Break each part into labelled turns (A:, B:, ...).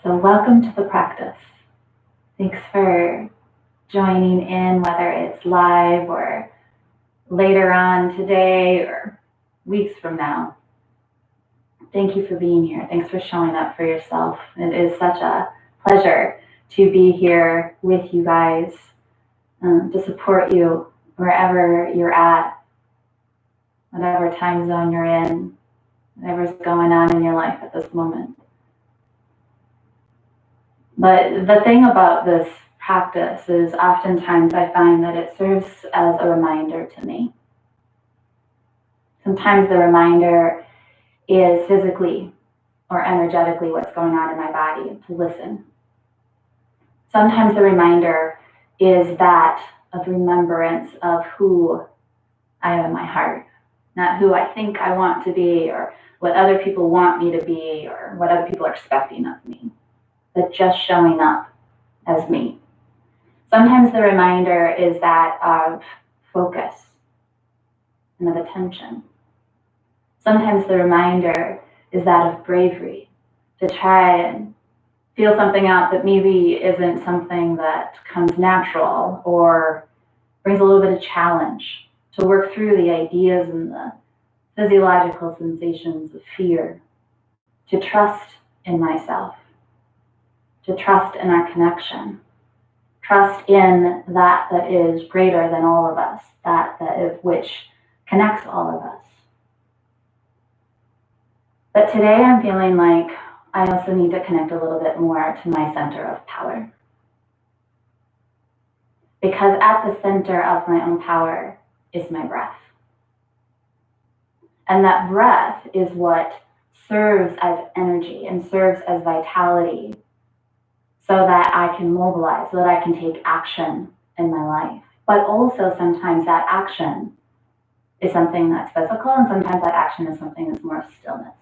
A: So welcome to the practice. Thanks for joining in, whether it's live or later on today or weeks from now. Thank you for being here. Thanks for showing up for yourself. It is such a pleasure to be here with you guys, to support you wherever you're at, whatever time zone you're in, whatever's going on in your life at this moment. But the thing about this practice is oftentimes I find that it serves as a reminder to me. Sometimes the reminder is physically or energetically what's going on in my body, to listen. Sometimes the reminder is that of remembrance of who I am in my heart, not who I think I want to be or what other people want me to be or what other people are expecting of me, but just showing up as me. Sometimes the reminder is that of focus and of attention. Sometimes the reminder is that of bravery, to try and feel something out that maybe isn't something that comes natural or brings a little bit of challenge, to work through the ideas and the physiological sensations of fear, to trust in myself, to trust in our connection, trust in that is greater than all of us, that is which connects all of us. But today I'm feeling like I also need to connect a little bit more to my center of power. Because at the center of my own power is my breath. And that breath is what serves as energy and serves as vitality so that I can mobilize, so that I can take action in my life. But also sometimes that action is something that's physical, and sometimes that action is something that's more stillness.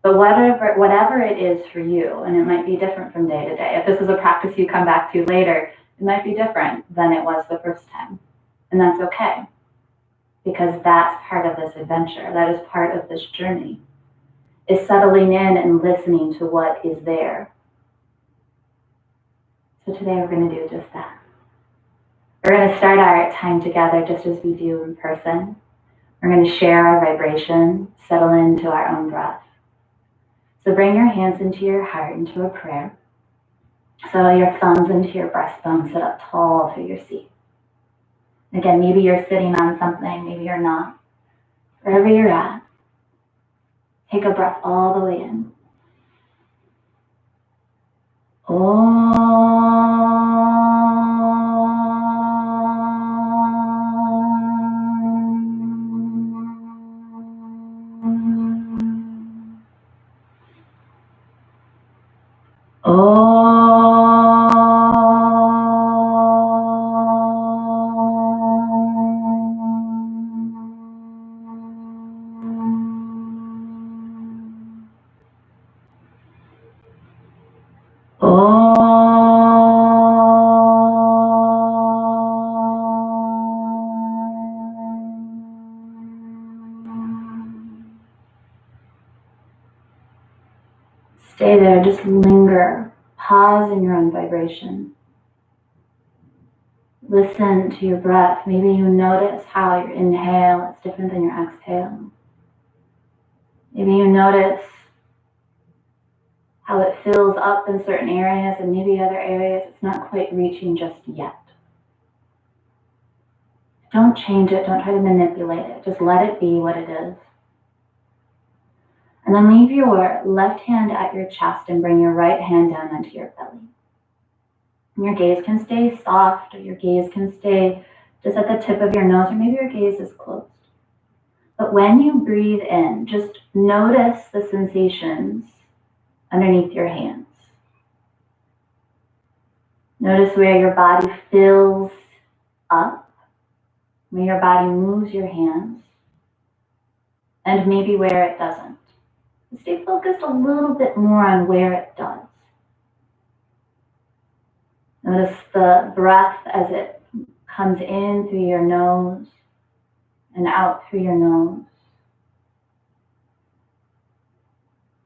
A: But whatever it is for you, and it might be different from day to day. If this is a practice you come back to later, it might be different than it was the first time. And that's okay, because that's part of this adventure. That is part of this journey, is settling in and listening to what is there. So today we're going to do just that. We're going to start our time together just as we do in person. We're going to share our vibration, settle into our own breath. So bring your hands into your heart, into a prayer. So your thumbs into your breastbone, sit up tall through your seat. Again, maybe you're sitting on something, maybe you're not. Wherever you're at, take a breath all the way in. Stay there, just linger. Pause in your own vibration. Listen to your breath. Maybe you notice how your inhale is different than your exhale. Maybe you notice how it fills up in certain areas and maybe other areas it's not quite reaching just yet. Don't change it. Don't try to manipulate it. Just let it be what it is. And then leave your left hand at your chest and bring your right hand down onto your belly. And your gaze can stay soft, or your gaze can stay just at the tip of your nose, or maybe your gaze is closed. But when you breathe in, just notice the sensations underneath your hands. Notice where your body fills up, where your body moves your hands, and maybe where it doesn't. Stay focused a little bit more on where it does. Notice the breath as it comes in through your nose and out through your nose.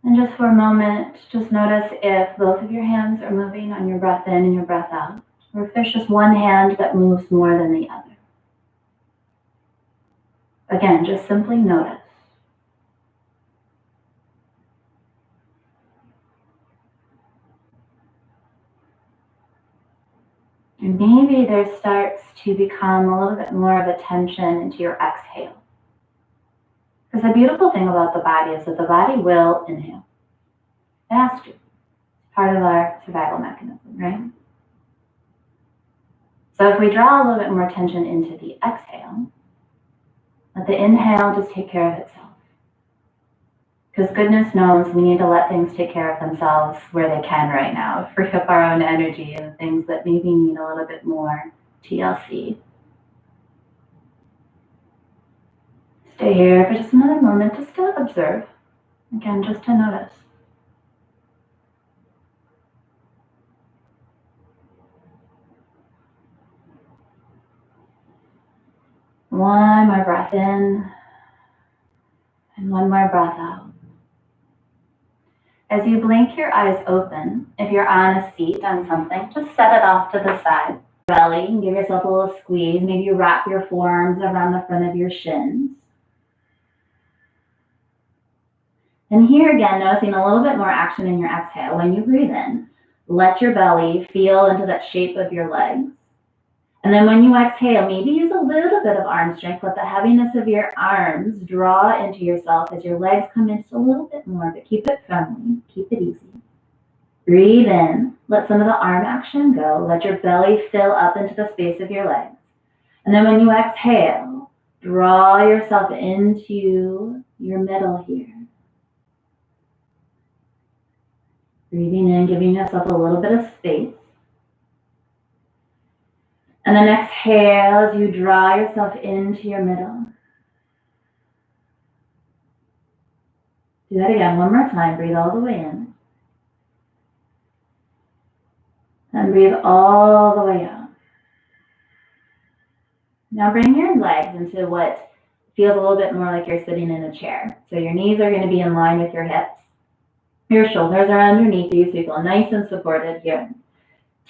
A: And just for a moment, just notice if both of your hands are moving on your breath in and your breath out, or if there's just one hand that moves more than the other. Again, just simply notice. And maybe there starts to become a little bit more of a tension into your exhale. Because the beautiful thing about the body is that the body will inhale. It has to. It's part of our survival mechanism, right? So if we draw a little bit more tension into the exhale, let the inhale just take care of itself. Because goodness knows we need to let things take care of themselves where they can right now. Free up our own energy and things that maybe need a little bit more TLC. Stay here for just another moment just to observe. Again, just to notice. One more breath in and one more breath out. As you blink your eyes open, if you're on a seat on something, just set it off to the side. Belly, and give yourself a little squeeze. Maybe you wrap your forearms around the front of your shins. And here again, noticing a little bit more action in your exhale. When you breathe in, let your belly feel into that shape of your legs. And then when you exhale, maybe use a little bit of arm strength. Let the heaviness of your arms draw into yourself as your legs come in just a little bit more, but keep it friendly, keep it easy. Breathe in, let some of the arm action go. Let your belly fill up into the space of your legs. And then when you exhale, draw yourself into your middle here. Breathing in, giving yourself a little bit of space. And then exhale as you draw yourself into your middle. Do that again, one more time. Breathe all the way in. And breathe all the way out. Now bring your legs into what feels a little bit more like you're sitting in a chair. So your knees are going to be in line with your hips. Your shoulders are underneath you, so you feel nice and supported here.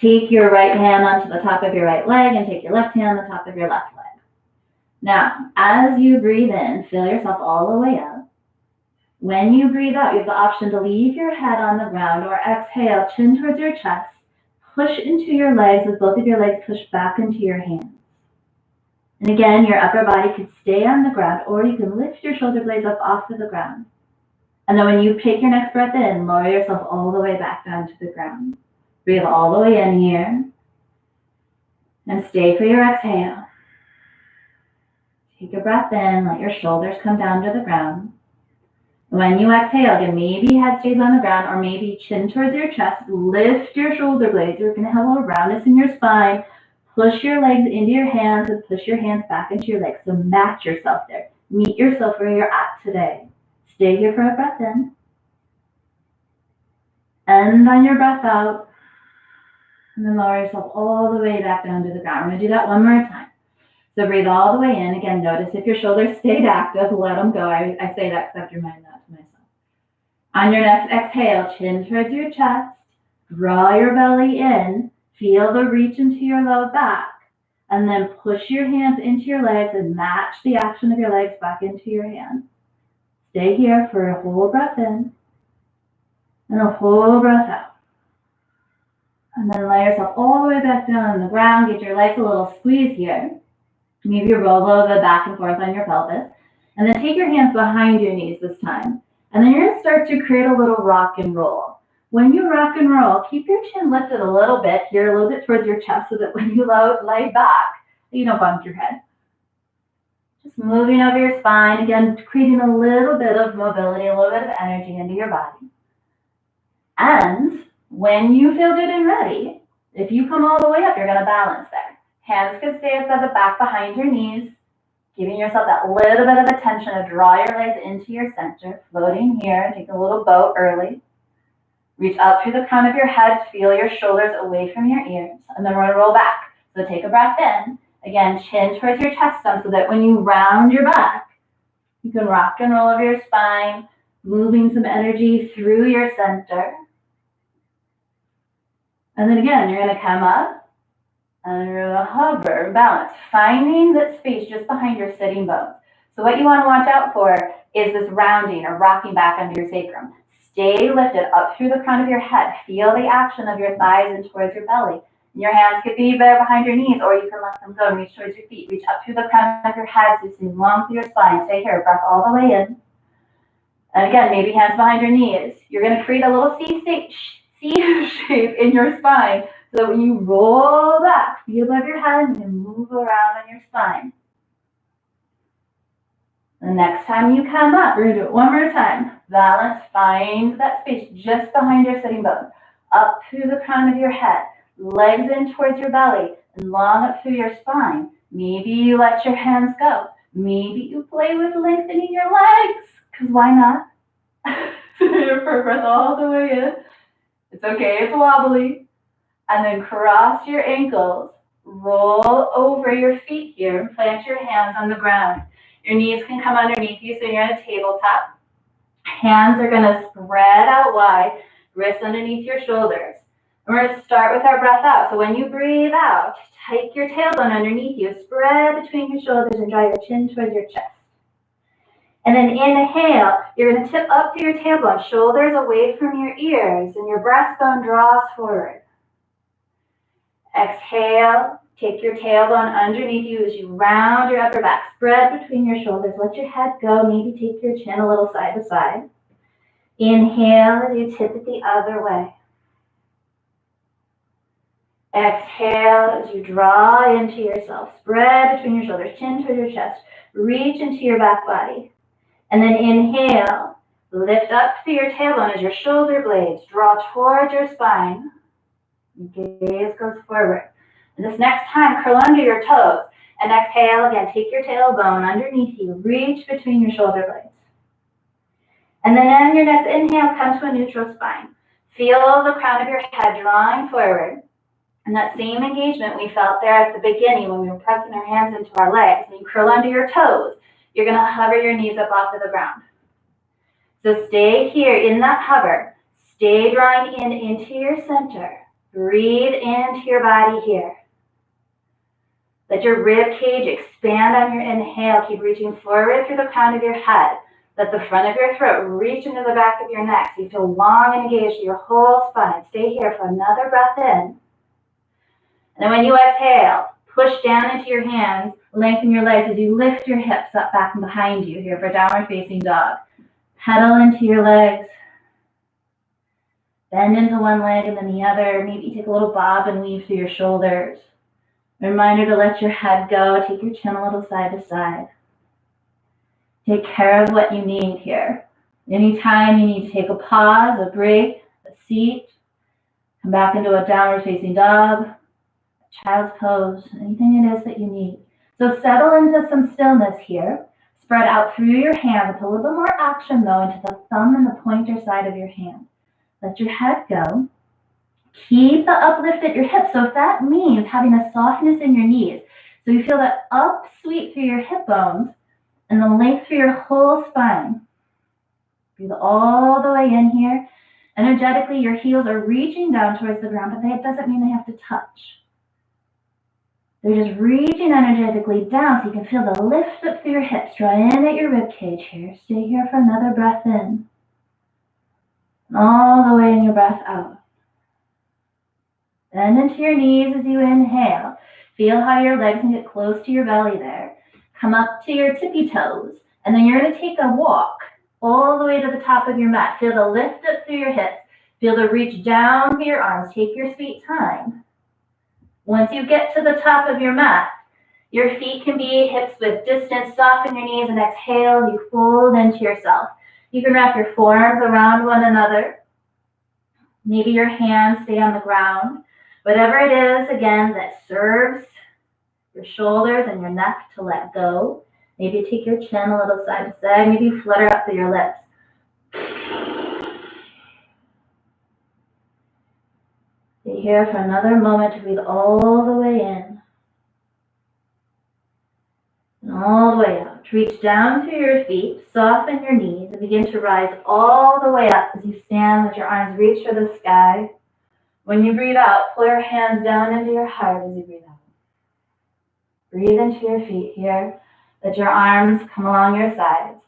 A: Take your right hand onto the top of your right leg and take your left hand on the top of your left leg. Now, as you breathe in, fill yourself all the way up. When you breathe out, you have the option to leave your head on the ground or exhale, chin towards your chest. Push into your legs as both of your legs push back into your hands. And again, your upper body could stay on the ground, or you can lift your shoulder blades up off of the ground. And then when you take your next breath in, lower yourself all the way back down to the ground. Breathe all the way in here. And stay for your exhale. Take a breath in, let your shoulders come down to the ground. When you exhale, again, maybe head stays on the ground, or maybe chin towards your chest. Lift your shoulder blades. You're going to have a little roundness in your spine. Push your legs into your hands and push your hands back into your legs. So match yourself there. Meet yourself where you're at today. Stay here for a breath in. End on your breath out. And then lower yourself all the way back down to the ground. We're going to do that one more time. So breathe all the way in. Again, notice if your shoulders stayed active, let them go. I say that because I have to remind that to myself. On your next exhale, chin towards your chest. Draw your belly in. Feel the reach into your low back. And then push your hands into your legs and match the action of your legs back into your hands. Stay here for a whole breath in and a whole breath out. And then lay yourself all the way back down on the ground. Get your legs a little squeeze here. Maybe you roll a little bit back and forth on your pelvis. And then take your hands behind your knees this time. And then you're going to start to create a little rock and roll. When you rock and roll, keep your chin lifted a little bit here, a little bit towards your chest, so that when you lay back, you don't bump your head. Just moving over your spine, again, creating a little bit of mobility, a little bit of energy into your body. And when you feel good and ready, if you come all the way up, you're going to balance there. Hands can stay at the back behind your knees, giving yourself that little bit of attention to draw your legs into your center, floating here, take a little boat early. Reach up through the crown of your head, feel your shoulders away from your ears, and then we're going to roll back. So take a breath in. Again, chin towards your chest so that when you round your back, you can rock and roll over your spine, moving some energy through your center. And then again, you're going to come up and you're going to hover, balance, finding that space just behind your sitting bones. So what you want to watch out for is this rounding or rocking back under your sacrum. Stay lifted up through the crown of your head. Feel the action of your thighs and towards your belly. Your hands could be there behind your knees, or you can let them go and reach towards your feet. Reach up through the crown of your head, so you long through your spine. Stay here, breath all the way in. And again, maybe hands behind your knees. You're going to create a little C shape in your spine, so that when you roll back, feel above your head and move around on your spine. The next time you come up, we're going to do it one more time. Balance, find that space just behind your sitting bones. Up through the crown of your head. Legs in towards your belly and long up through your spine. Maybe you let your hands go. Maybe you play with lengthening your legs, because why not? So your breath all the way in. It's okay, it's wobbly. And then cross your ankles. Roll over your feet here and plant your hands on the ground. Your knees can come underneath you, so you're in a tabletop. Hands are going to spread out wide, wrists underneath your shoulders. And we're going to start with our breath out. So when you breathe out, take your tailbone underneath you, spread between your shoulders and draw your chin towards your chest. And then inhale, you're going to tip up to your tailbone, shoulders away from your ears, and your breastbone draws forward. Exhale, take your tailbone underneath you as you round your upper back, spread between your shoulders, let your head go, maybe take your chin a little side to side. Inhale as you tip it the other way. Exhale as you draw into yourself. Spread between your shoulders, chin towards your chest. Reach into your back body. And then inhale. Lift up through your tailbone as your shoulder blades draw towards your spine. Gaze goes forward. And this next time, curl under your toes. And exhale again. Take your tailbone underneath you. Reach between your shoulder blades. And then on your next inhale, come to a neutral spine. Feel the crown of your head drawing forward. And that same engagement we felt there at the beginning when we were pressing our hands into our legs. When you curl under your toes, you're going to hover your knees up off of the ground. So stay here in that hover. Stay drawing in into your center. Breathe into your body here. Let your rib cage expand on your inhale. Keep reaching forward through the crown of your head. Let the front of your throat reach into the back of your neck so you feel long and engaged your whole spine. Stay here for another breath in. And then when you exhale, push down into your hands, lengthen your legs as you lift your hips up, back, and behind you here for downward facing dog. Pedal into your legs. Bend into one leg and then the other. Maybe take a little bob and weave through your shoulders. A reminder to let your head go. Take your chin a little side to side. Take care of what you need here. Anytime you need to take a pause, a break, a seat, come back into a downward facing dog, child's pose, anything it is that you need. So settle into some stillness here. Spread out through your hands with a little bit more action though into the thumb and the pointer side of your hand. Let your head go. Keep the uplift at your hips. So if that means having a softness in your knees, so you feel that up sweep through your hip bones and the length through your whole spine. Breathe all the way in here. Energetically, your heels are reaching down towards the ground, but that doesn't mean they have to touch. They're just reaching energetically down so you can feel the lift up through your hips. Draw in at your rib cage here. Stay here for another breath in. And all the way in your breath out. Bend into your knees as you inhale. Feel how your legs can get close to your belly there. Come up to your tippy toes. And then you're going to take a walk all the way to the top of your mat. Feel the lift up through your hips. Feel the reach down through your arms. Take your sweet time. Once you get to the top of your mat, your feet can be hips width distance. Soften your knees and exhale. You fold into yourself. You can wrap your forearms around one another. Maybe your hands stay on the ground. Whatever it is, again, that serves your shoulders and your neck to let go. Maybe take your chin a little side to side. Maybe flutter up through your lips. Stay here for another moment to breathe all the way in and all the way out. Reach down through your feet, soften your knees, and begin to rise all the way up as you stand. Let your arms reach for the sky. When you breathe out, pull your hands down into your heart as you breathe out. Breathe into your feet here. Let your arms come along your sides.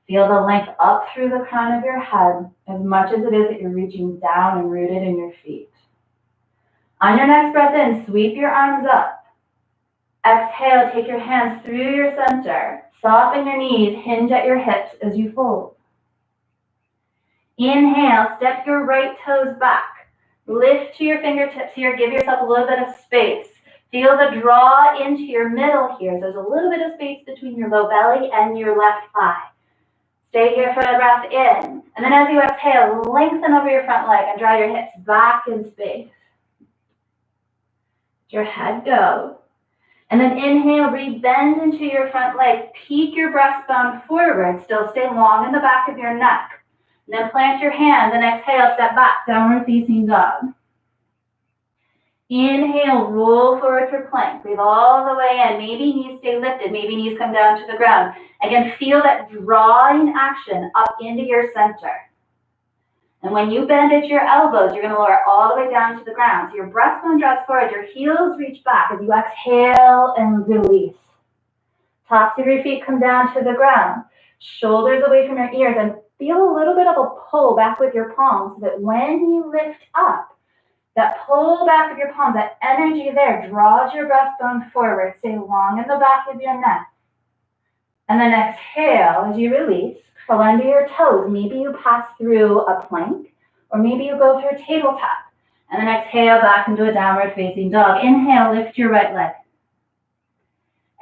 A: Feel the length up through the crown of your head as much as it is that you're reaching down and rooted in your feet. On your next breath in, sweep your arms up. Exhale, take your hands through your center. Soften your knees, hinge at your hips as you fold. Inhale, step your right toes back. Lift to your fingertips here. Give yourself a little bit of space. Feel the draw into your middle here. There's a little bit of space between your low belly and your left thigh. Stay here for a breath in. And then as you exhale, lengthen over your front leg and draw your hips back in space. Let your head go. And then inhale, rebend into your front leg. Peek your breastbone forward. Still stay long in the back of your neck. And then plant your hands and exhale, step back, downward facing dog. Inhale, roll forward for plank. Breathe all the way in. Maybe knees stay lifted. Maybe knees come down to the ground. Again, feel that drawing action up into your center. And when you bend at your elbows, you're going to lower all the way down to the ground. So your breastbone draws forward. Your heels reach back as you exhale and release. Tops of your feet come down to the ground. Shoulders away from your ears. And feel a little bit of a pull back with your palms so that when you lift up, that pull back of your palms, that energy there draws your breastbone forward. Stay long in the back of your neck. And then exhale as you release. Curl under your toes. Maybe you pass through a plank, or maybe you go through a tabletop. And then exhale back into a downward facing dog. Inhale, lift your right leg.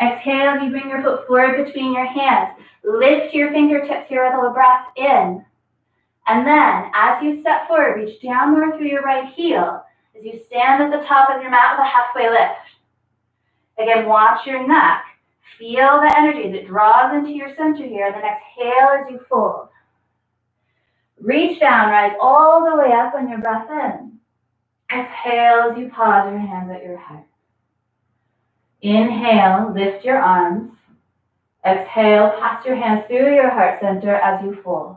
A: Exhale as you bring your foot forward between your hands. Lift your fingertips here with a breath in. And then, as you step forward, reach downward through your right heel as you stand at the top of your mat with a halfway lift. Again, watch your neck. Feel the energy as it draws into your center here. Then exhale as you fold. Reach down, rise all the way up on your breath in. Exhale as you pause your hands at your heart. Inhale, lift your arms. Exhale, pass your hands through your heart center as you fold.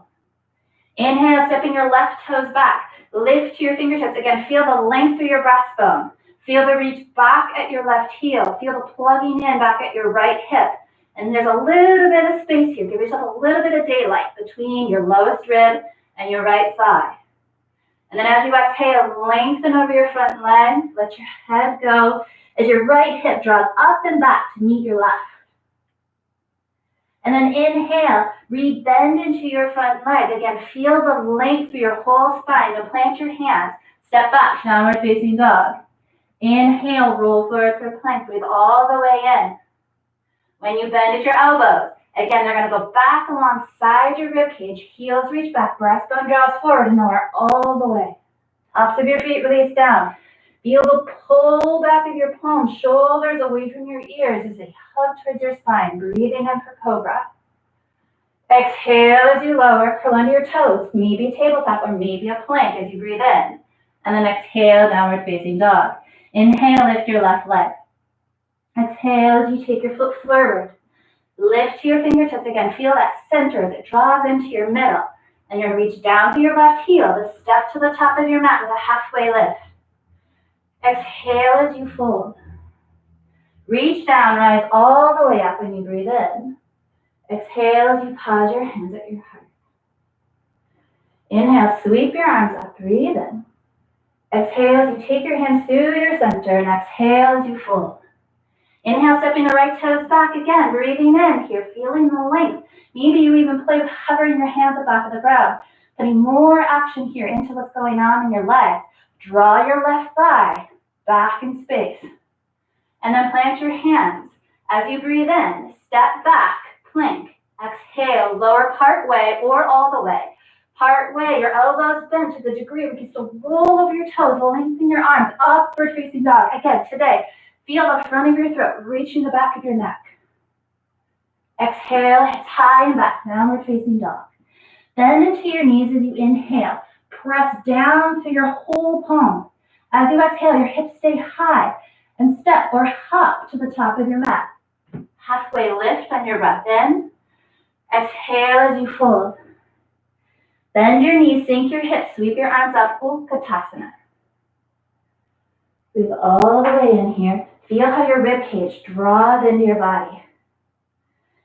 A: Inhale, stepping your left toes back. Lift your fingertips. Again, feel the length through your breastbone. Feel the reach back at your left heel. Feel the plugging in back at your right hip. And there's a little bit of space here. Give yourself a little bit of daylight between your lowest rib and your right thigh. And then as you exhale, lengthen over your front leg. Let your head go as your right hip draws up and back to meet your left. And then inhale, rebend into your front leg. Again, feel the length through your whole spine. Then plant your hands. Step back, downward facing dog. Inhale, roll forward for plank. Breathe all the way in. When you bend at your elbows, again, they're going to go back alongside your rib cage. Heels reach back, breastbone draws forward and lower all the way. Tops of your feet release down. Feel the pull back of your palms, shoulders away from your ears as they hug towards your spine. Breathing in for cobra. Exhale as you lower, curl under your toes, maybe a tabletop or maybe a plank as you breathe in. And then exhale, downward facing dog. Inhale, lift your left leg. Exhale as you take your foot forward. Lift your fingertips again. Feel that center as it draws into your middle. And you're going to reach down to your left heel to step to the top of your mat with a halfway lift. Exhale as you fold. Reach down, rise all the way up when you breathe in. Exhale as you pause your hands at your heart. Inhale, sweep your arms up, breathe in. Exhale as you take your hands through your center and exhale as you fold. Inhale, stepping the right toes back again, breathing in here, feeling the length. Maybe you even play with hovering your hands up off of the ground. Putting more action here into what's going on in your legs. Draw your left thigh back in space. And then plant your hands. As you breathe in, step back, plank. Exhale, lower part way or all the way. Part way, your elbows bent to the degree where you can still roll over your toes, lengthen your arms, upward facing dog. Again, today, feel the front of your throat, reaching the back of your neck. Exhale, hips high and back, downward facing dog. Bend into your knees as you inhale. Press down through your whole palm. As you exhale, your hips stay high and step or hop to the top of your mat. Halfway lift on your breath in. Exhale as you fold. Bend your knees, sink your hips, sweep your arms up, Utkatasana. Breathe all the way in here. Feel how your rib cage draws into your body.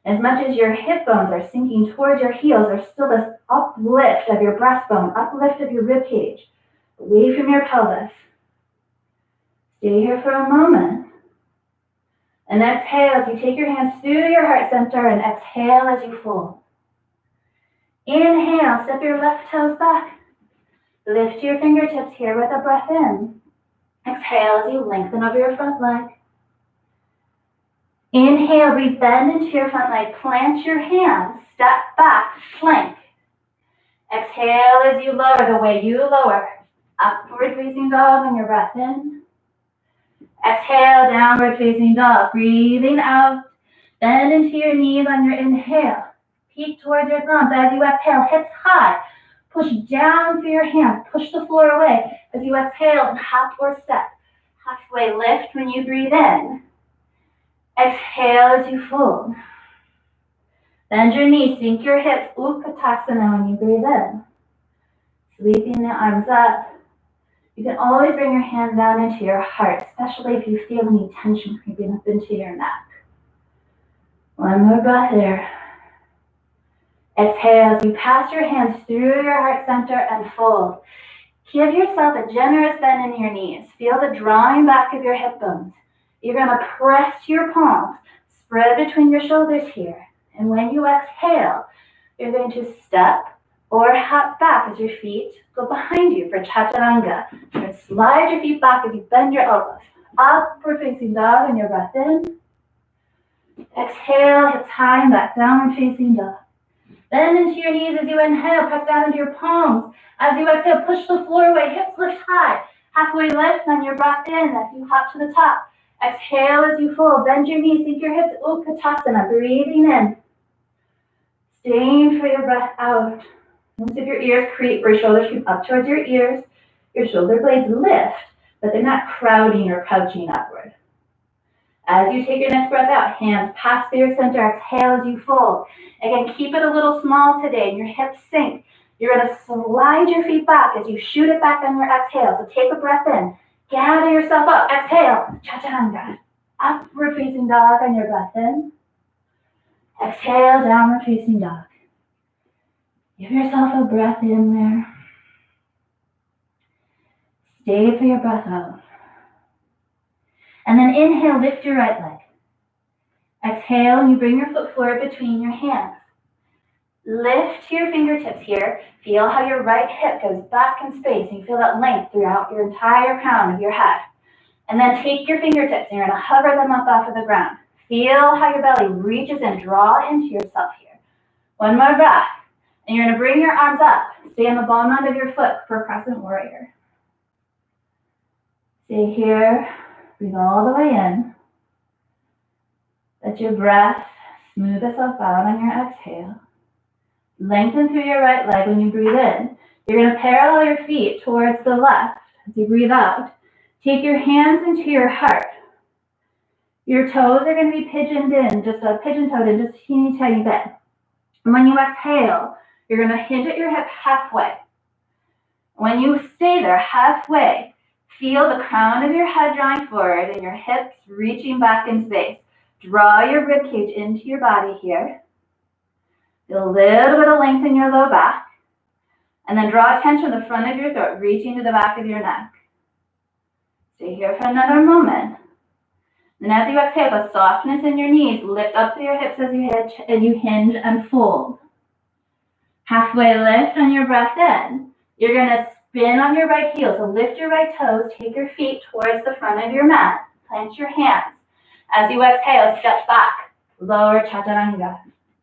A: As much as your hip bones are sinking towards your heels, there's still this uplift of your breastbone, uplift of your rib cage, away from your pelvis. Stay here for a moment. And exhale as you take your hands through your heart center and exhale as you fold. Inhale, step your left toes back. Lift your fingertips here with a breath in. Exhale as you lengthen over your front leg. Inhale, breathe, bend into your front leg. Plant your hands, step back, plank. Exhale as you lower the way you lower. Upward facing dog on your breath in. Exhale, downward facing dog. Breathing out. Bend into your knees on your inhale. Peek towards your thumbs. As you exhale, hips high. Push down through your hands. Push the floor away. As you exhale, hop or step. Halfway lift when you breathe in. Exhale as you fold. Bend your knees, sink your hips, Utkatasana when you breathe in. Sweeping the arms up. You can always bring your hands down into your heart, especially if you feel any tension creeping up into your neck. One more breath here. Exhale as you pass your hands through your heart center and fold. Give yourself a generous bend in your knees. Feel the drawing back of your hip bones. You're going to press your palms, spread between your shoulders here. And when you exhale, you're going to step or hop back as your feet go behind you for Chaturanga. You're going to slide your feet back as you bend your elbows. Upward facing dog on your breath in. Exhale, hips high and back, downward facing dog. Bend into your knees as you inhale, press down into your palms. As you exhale, push the floor away, hips lift high. Halfway lift on your breath in as you hop to the top. Exhale as you fold, bend your knees, sink your hips, Utkatasana, breathing in. Staying for your breath out. Most of your ears creep, or your shoulders creep up towards your ears. Your shoulder blades lift, but they're not crowding or crouching upward. As you take your next breath out, hands pass through your center, exhale as you fold. Again, keep it a little small today, and your hips sink. You're going to slide your feet back as you shoot it back on your exhale. So take a breath in. Gather yourself up. Exhale. Chaturanga. Upward facing dog on your breath in. Exhale, downward facing dog. Give yourself a breath in there. Stay for your breath out. And then inhale, lift your right leg. Exhale, and you bring your foot forward between your hands. Lift your fingertips here. Feel how your right hip goes back in space. And you feel that length throughout your entire crown of your head. And then take your fingertips and you're going to hover them up off of the ground. Feel how your belly reaches and draw into yourself here. One more breath. And you're going to bring your arms up. Stay on the ball end of your foot for crescent warrior. Stay here. Breathe all the way in. Let your breath smooth itself out on your exhale. Lengthen through your right leg when you breathe in. You're going to parallel your feet towards the left as you breathe out. Take your hands into your heart. Your toes are going to be pigeoned in, pigeon-toed in just a teeny tiny bit. And when you exhale, you're going to hinge at your hip halfway. When you stay there halfway, feel the crown of your head drawing forward and your hips reaching back in space. Draw your rib cage into your body here. Feel a little bit of length in your low back. And then draw attention to the front of your throat, reaching to the back of your neck. Stay here for another moment. And as you exhale, the softness in your knees, lift up through your hips as you hinge and fold. Halfway lift on your breath in. You're going to spin on your right heel. So lift your right toes, take your feet towards the front of your mat. Plant your hands. As you exhale, step back. Lower Chaturanga.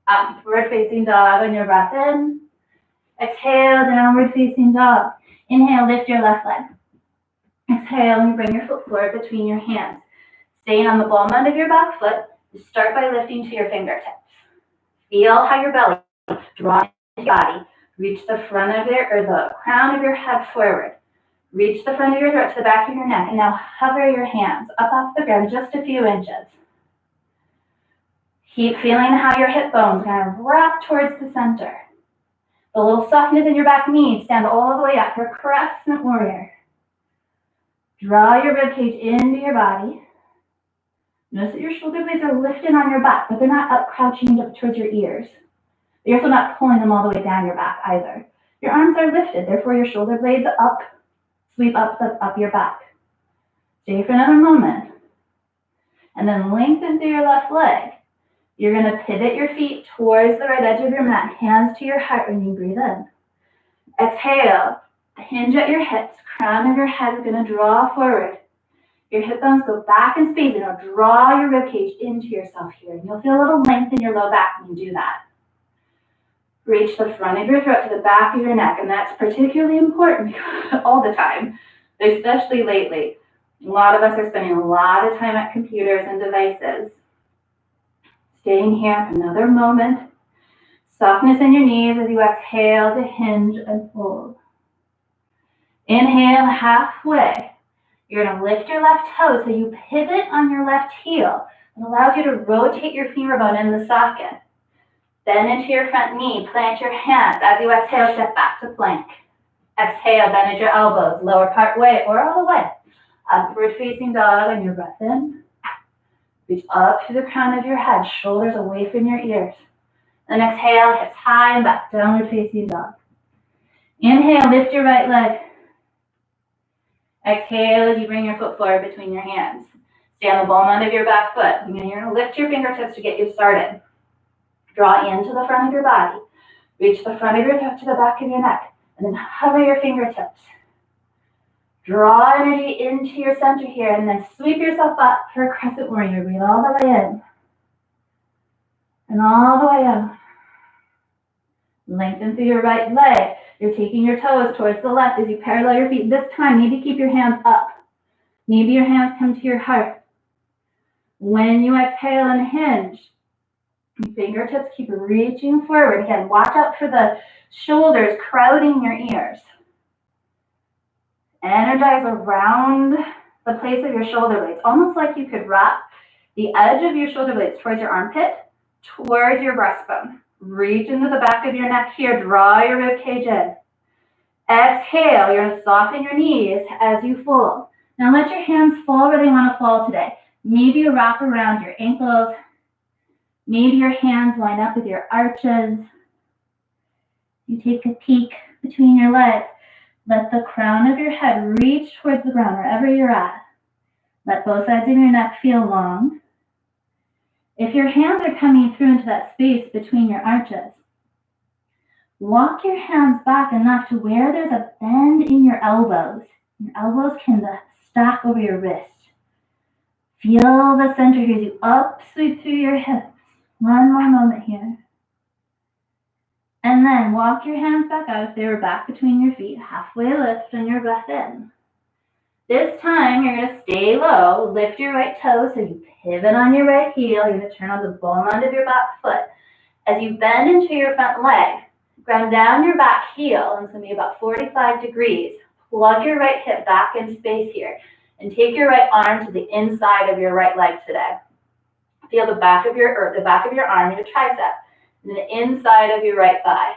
A: Upward facing dog on your breath in. Exhale, downward facing dog. Inhale, lift your left leg. Exhale, and bring your foot forward between your hands. Staying on the ball end of your back foot, you start by lifting to your fingertips. Feel how your belly draws into your body. Reach the front of the crown of your head forward. Reach the front of your throat to the back of your neck. And now hover your hands up off the ground just a few inches. Keep feeling how your hip bones kind of wrap towards the center. The little softness in your back knees, stand all the way up for crescent warrior. Draw your ribcage into your body. Notice that your shoulder blades are lifted on your back, but they're not up crouching up towards your ears. You're also not pulling them all the way down your back either. Your arms are lifted, therefore your shoulder blades up, sweep up your back. Stay for another moment. And then lengthen through your left leg. You're going to pivot your feet towards the right edge of your mat, hands to your heart when you breathe in. Exhale, hinge at your hips, crown of your head is going to draw forward. Your hip bones go back in space, and you'll draw your ribcage into yourself here. And you'll feel a little length in your low back when you do that. Reach the front of your throat to the back of your neck, and that's particularly important all the time, especially lately. A lot of us are spending a lot of time at computers and devices. Staying here for another moment. Softness in your knees as you exhale to hinge and fold. Inhale halfway. You're going to lift your left toe so you pivot on your left heel. It allows you to rotate your femur bone in the socket. Bend into your front knee, plant your hands. As you exhale, step back to plank. Exhale, bend at your elbows, lower part way or all the way. Upward facing dog on your breath in. Reach up to the crown of your head, shoulders away from your ears. Then exhale, hips high and back, downward facing dog. Inhale, lift your right leg. Exhale as you bring your foot forward between your hands. Stay on the ball end of your back foot. And you're going to lift your fingertips to get you started. Draw into the front of your body. Reach the front of your throat to the back of your neck. And then hover your fingertips. Draw energy into your center here, and then sweep yourself up for a crescent warrior. Breathe all the way in. And all the way out. Lengthen through your right leg. You're taking your toes towards the left as you parallel your feet. This time, maybe keep your hands up. Maybe your hands come to your heart. When you exhale and hinge, your fingertips keep reaching forward. Again, watch out for the shoulders crowding your ears. Energize around the place of your shoulder blades, almost like you could wrap the edge of your shoulder blades towards your armpit, towards your breastbone. Reach into the back of your neck here, draw your ribcage in. Exhale, you're going to soften your knees as you fold. Now let your hands fall where they want to fall today. Maybe you wrap around your ankles. Maybe your hands line up with your arches. You take a peek between your legs. Let the crown of your head reach towards the ground wherever you're at. Let both sides of your neck feel long. If your hands are coming through into that space between your arches, walk your hands back enough to where there's a bend in your elbows. Your elbows can stack over your wrist. Feel the center here as you up sweep through your hips. One more moment here. And then walk your hands back out if they were back between your feet. Halfway lift on your breath in. This time, you're going to stay low. Lift your right toe so you pivot on your right heel. You're going to turn on the ball end of your back foot. As you bend into your front leg, ground down your back heel. And it's going to be about 45 degrees. Plug your right hip back in space here. And take your right arm to the inside of your right leg today. Feel the back of your arm, your tricep. And the inside of your right thigh.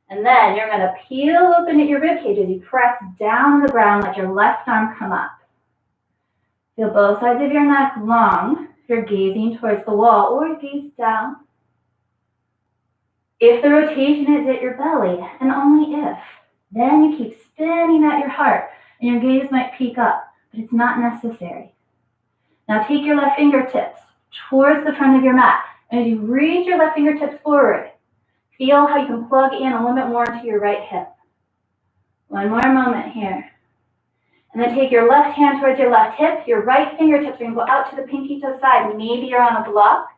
A: And then you're going to peel open at your ribcage as you press down the ground, let your left arm come up. Feel both sides of your neck long if you're gazing towards the wall or gaze down. If the rotation is at your belly, and only if, then you keep spinning at your heart and your gaze might peek up, but it's not necessary. Now take your left fingertips towards the front of your mat. And as you reach your left fingertips forward, feel how you can plug in a little bit more into your right hip. One more moment here. And then take your left hand towards your left hip. Your right fingertips are going to go out to the pinky toe side. Maybe you're on a block.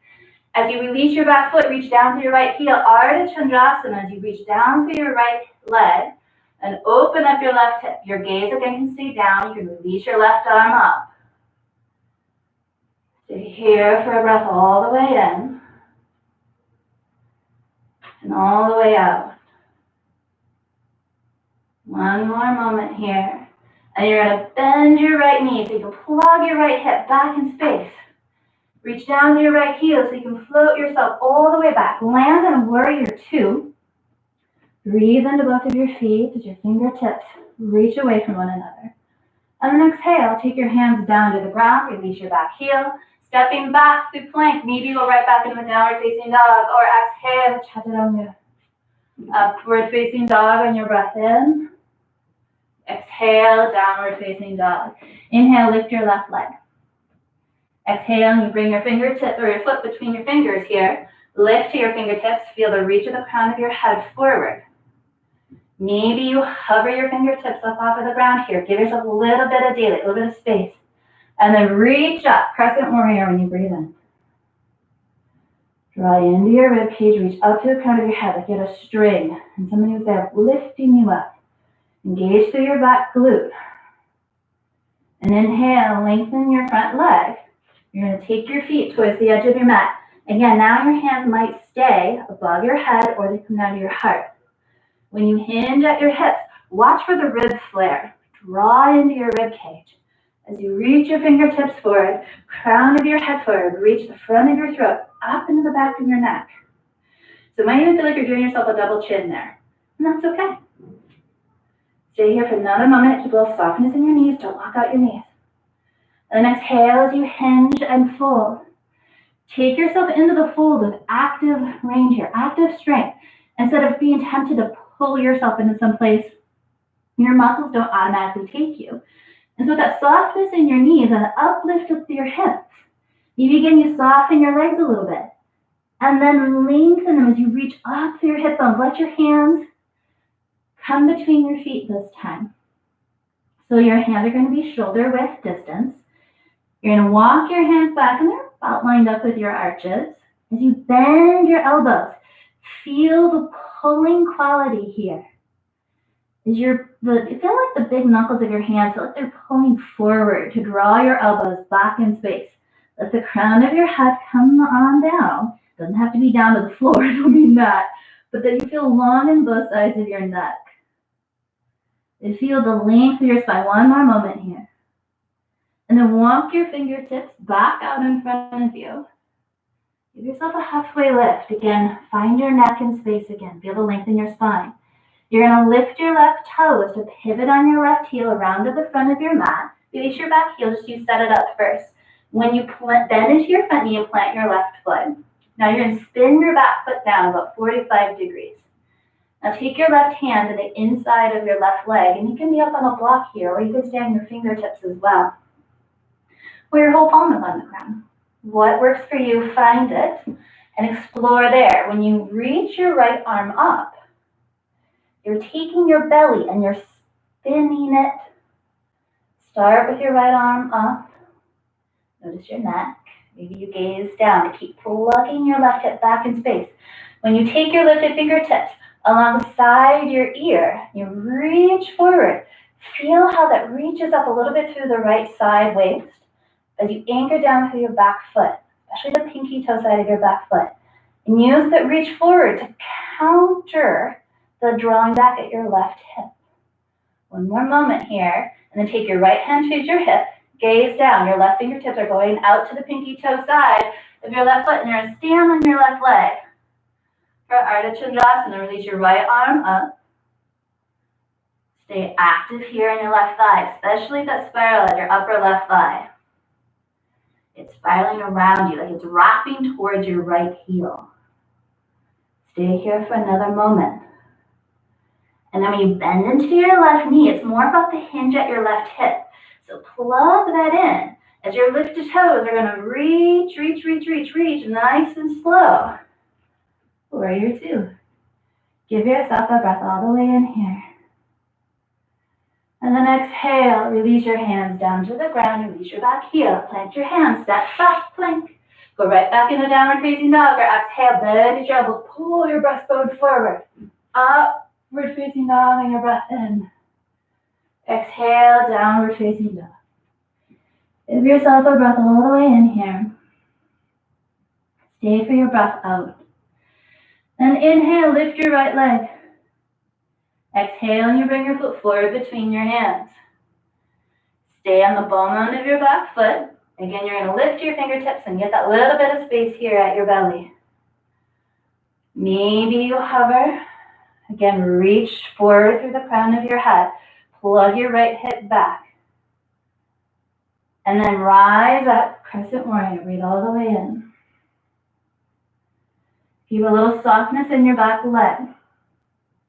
A: As you release your back foot, reach down to your right heel. Ardha Chandrasana as you reach down to your right leg and open up your left hip. Your gaze again can stay down. You can release your left arm up. Stay here for a breath all the way in. And all the way out. One more moment here. And you're going to bend your right knee so you can plug your right hip back in space. Reach down to your right heel so you can float yourself all the way back. Land in warrior two. Breathe into both of your feet as your fingertips reach away from one another. And then exhale, take your hands down to the ground, release your back heel. Stepping back through plank, maybe go right back into downward facing dog, or exhale, chaturanga. Upward facing dog on your breath in. Exhale, downward facing dog. Inhale, lift your left leg. Exhale, and you bring your fingertip or your foot between your fingers here. Lift to your fingertips, feel the reach of the crown of your head forward. Maybe you hover your fingertips up off of the ground here. Give yourself a little bit of daylight, a little bit of space. And then reach up, crescent warrior when you breathe in. Draw into your rib cage, reach up to the crown of your head like you had a string. And somebody was there lifting you up. Engage through your back glute. And inhale, lengthen your front leg. You're going to take your feet towards the edge of your mat. Again, now your hands might stay above your head or they come down to your heart. When you hinge at your hips, watch for the rib flare. Draw into your rib cage. As you reach your fingertips forward, crown of your head forward, reach the front of your throat, up into the back of your neck. So it might even feel like you're doing yourself a double chin there. And that's okay. Stay here for another moment to build softness in your knees. Don't lock out your knees. And then exhale as you hinge and fold. Take yourself into the fold with active range here, active strength. Instead of being tempted to pull yourself into some place, your muscles don't automatically take you. And so that softness in your knees and an uplift of your hips, you begin to soften your legs a little bit. And then lengthen them as you reach up through your hip bones. Let your hands come between your feet this time. So your hands are going to be shoulder width distance. You're going to walk your hands back and they're about lined up with your arches. As you bend your elbows, feel the pulling quality here. As you feel like the big knuckles of your hands feel like they're pulling forward to draw your elbows back in space. Let the crown of your head come on down. Doesn't have to be down to the floor, I don't mean that. But then you feel long in both sides of your neck. And feel the length of your spine. One more moment here. And then walk your fingertips back out in front of you. Give yourself a halfway lift. Again, find your neck in space again. Feel the length in your spine. You're going to lift your left toes to pivot on your left heel around to the front of your mat. Release your back heel, just you set it up first. When you bend into your front knee and plant your left foot. Now you're going to spin your back foot down about 45 degrees. Now take your left hand to the inside of your left leg, and you can be up on a block here, or you can stay on your fingertips as well. Or your whole palm is on the ground. What works for you, find it, and explore there. When you reach your right arm up, you're taking your belly and you're spinning it. Start with your right arm up. Notice your neck. Maybe you gaze down to keep plugging your left hip back in space. When you take your lifted fingertips alongside your ear, you reach forward. Feel how that reaches up a little bit through the right side waist as you anchor down through your back foot, especially the pinky toe side of your back foot. And use that reach forward to counter the drawing back at your left hip. One more moment here, and then take your right hand towards your hip, gaze down. Your left fingertips are going out to the pinky toe side of your left foot, and you're going to stand on your left leg. For Ardha Chandrasana, release your right arm up. Stay active here in your left thigh, especially that spiral at your upper left thigh. It's spiraling around you, like it's wrapping towards your right heel. Stay here for another moment. And then when you bend into your left knee, it's more about the hinge at your left hip. So plug that in. As your lifted toes are going to reach, nice and slow. Warrior two. Give yourself a breath all the way in here. And then exhale, release your hands down to the ground, release your back heel, plant your hands, step back, plank. Go right back into downward facing dog, or exhale, bend your elbows, pull your breastbone forward. Upward facing dog, and your breath in. Exhale, downward facing dog. Give yourself a breath all the way in here. Stay for your breath out. And inhale, lift your right leg. Exhale, and you bring your foot forward between your hands. Stay on the ball mound of your back foot. Again, you're going to lift your fingertips and get that little bit of space here at your belly. Maybe you hover. Again, reach forward through the crown of your head. Plug your right hip back. And then rise up, crescent warrior. Breathe all the way in. Keep a little softness in your back leg.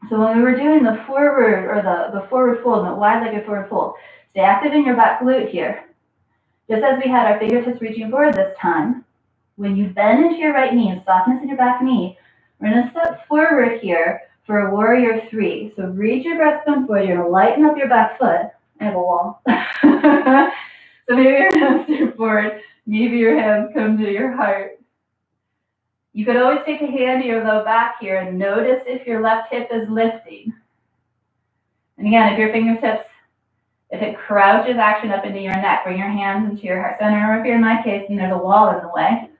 A: So when we were doing the forward, or the forward fold, the wide-legged forward fold, stay active in your back glute here. Just as we had our fingertips reaching forward this time, when you bend into your right knee and softness in your back knee, we're going to step forward here for a warrior 3. So reach your breastbone forward. You're going to lighten up your back foot. I have a wall. So maybe your hands step forward. Maybe your hands come to your heart. You could always take a hand to your low back here and notice if your left hip is lifting. And again, if your fingertips, if it crouches action up into your neck, bring your hands into your heart center, or if you're in my case and there's a wall in the way,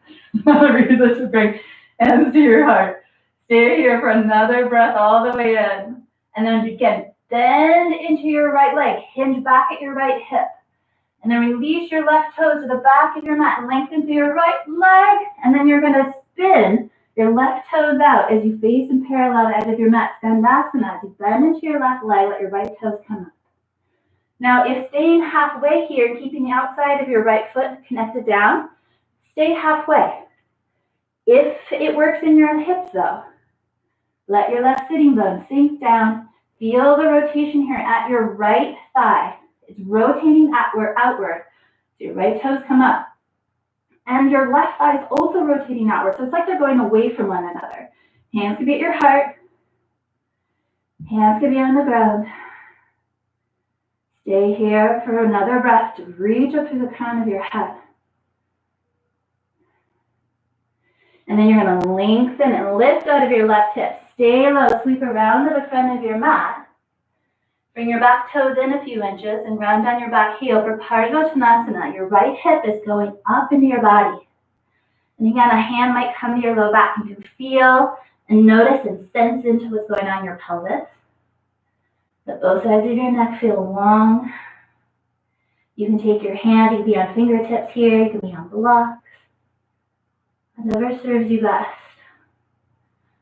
A: another reason to bring hands to your heart. Stay here for another breath all the way in. And then again, bend into your right leg, hinge back at your right hip. And then release your left toes to the back of your mat and lengthen through your right leg. And then you're going to spin your left toes out as you face and parallel the edge of your mat. Skandasana. As you bend into your left leg, let your right toes come up. Now, if staying halfway here, keeping the outside of your right foot connected down, stay halfway. If it works in your hips, though, let your left sitting bone sink down. Feel the rotation here at your right thigh. It's rotating outward. So your right toes come up. And your left thigh is also rotating outward. So it's like they're going away from one another. Hands could be at your heart. Hands could be on the ground. Stay here for another breath to reach up through the crown of your head. And then you're going to lengthen and lift out of your left hip. Stay low. Sweep around to the front of your mat. Bring your back toes in a few inches and ground down your back heel for Parsvottanasana. Your right hip is going up into your body. And again, a hand might come to your low back. You can feel and notice and sense into what's going on in your pelvis. Let both sides of your neck feel long. You can take your hands, you can be on fingertips here, you can be on blocks. Whatever serves you best.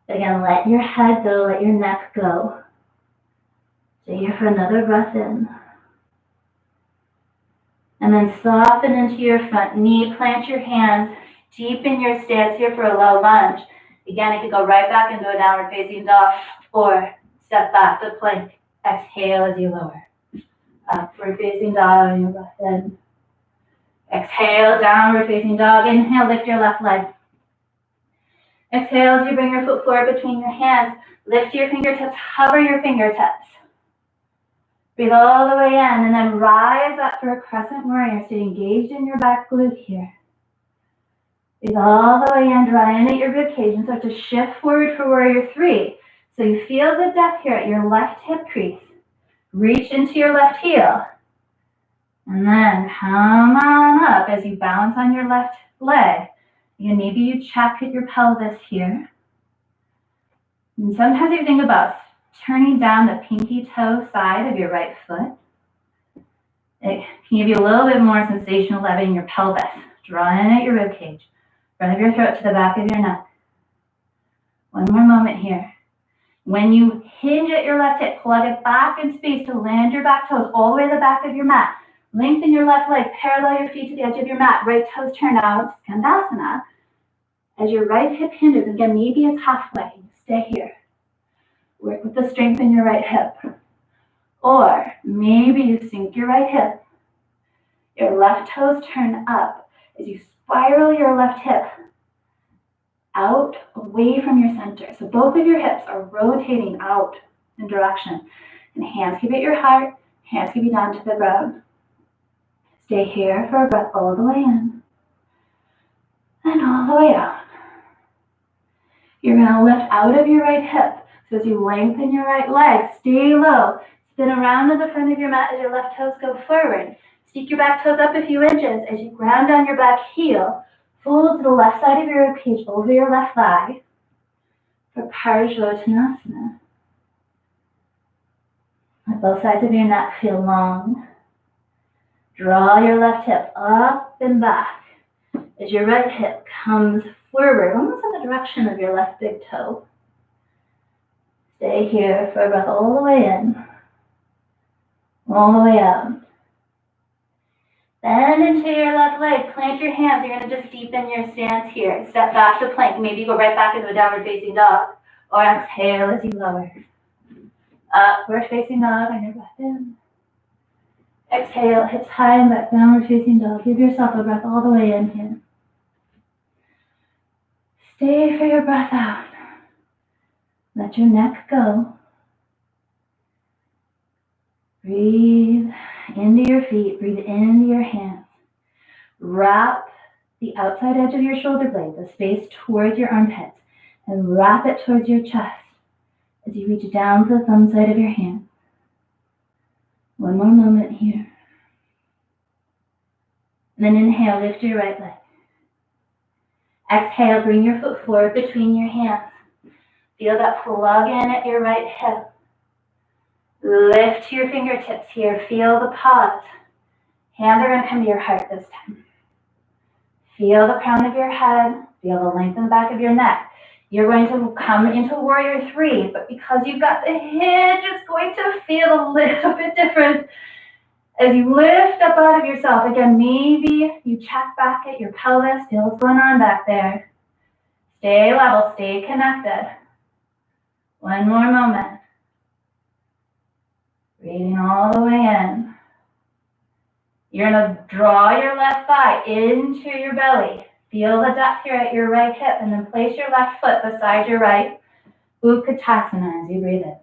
A: But again, let your head go, let your neck go. Stay here for another breath in. And then soften into your front knee. Plant your hands deep in your stance here for a low lunge. Again, it could go right back into a downward facing dog or step back to plank. Exhale as you lower. Upward facing dog and your breath in. Exhale, downward facing dog. Inhale, lift your left leg. Exhale as you bring your foot forward between your hands. Lift your fingertips, hover your fingertips. Breathe all the way in and then rise up for a crescent warrior. Stay engaged in your back glute here. Breathe all the way in, draw in at your ribcage and start to shift forward for warrior 3. So you feel the depth here at your left hip crease. Reach into your left heel. And then come on up as you balance on your left leg. And maybe you check at your pelvis here. And sometimes you think about turning down the pinky toe side of your right foot. It can give you a little bit more sensational leveling in your pelvis. Draw in at your ribcage. Front of your throat to the back of your neck. One more moment here. When you hinge at your left hip, plug it back in space to land your back toes all the way to the back of your mat. Lengthen your left leg, parallel your feet to the edge of your mat. Right toes turn out, Skandasana. As your right hip hinges, again, maybe it's halfway. Stay here. Work with the strength in your right hip. Or maybe you sink your right hip. Your left toes turn up as you spiral your left hip out, away from your center. So both of your hips are rotating out in direction. And hands can be at your heart, hands can be down to the ground. Stay here for a breath all the way in and all the way out. You're going to lift out of your right hip. So as you lengthen your right leg, stay low. Spin around to the front of your mat as your left toes go forward. Stick your back toes up a few inches as you ground down your back heel. Fold to the left side of your ribcage over your left thigh for Parsvottanasana. Let both sides of your neck feel long. Draw your left hip up and back as your right hip comes forward, almost in the direction of your left big toe. Stay here for a breath all the way in, all the way out. Bend into your left leg, plant your hands. You're going to just deepen your stance here. Step back to plank. Maybe go right back into a downward facing dog. Or exhale as you lower. Upward facing dog on your breath in. Exhale, hips high and back, downward facing dog. Give yourself a breath all the way in here. Stay for your breath out. Let your neck go. Breathe into your feet, breathe into your hands. Wrap the outside edge of your shoulder blade, the space towards your armpits, and wrap it towards your chest as you reach down to the thumb side of your hand. One more moment here. And then inhale, lift your right leg. Exhale, bring your foot forward between your hands. Feel that plug in at your right hip. Lift your fingertips here. Feel the pause. Hands are going to come to your heart this time. Feel the crown of your head. Feel the length in the back of your neck. You're going to come into warrior three, but because you've got the hinge, it's going to feel a little bit different. As you lift up out of yourself, again, maybe you check back at your pelvis. Feel what's going on back there. Stay level, stay connected. One more moment. Breathing all the way in. You're going to draw your left thigh into your belly. Feel the depth here at your right hip, and then place your left foot beside your right. Utkatasana as you breathe in.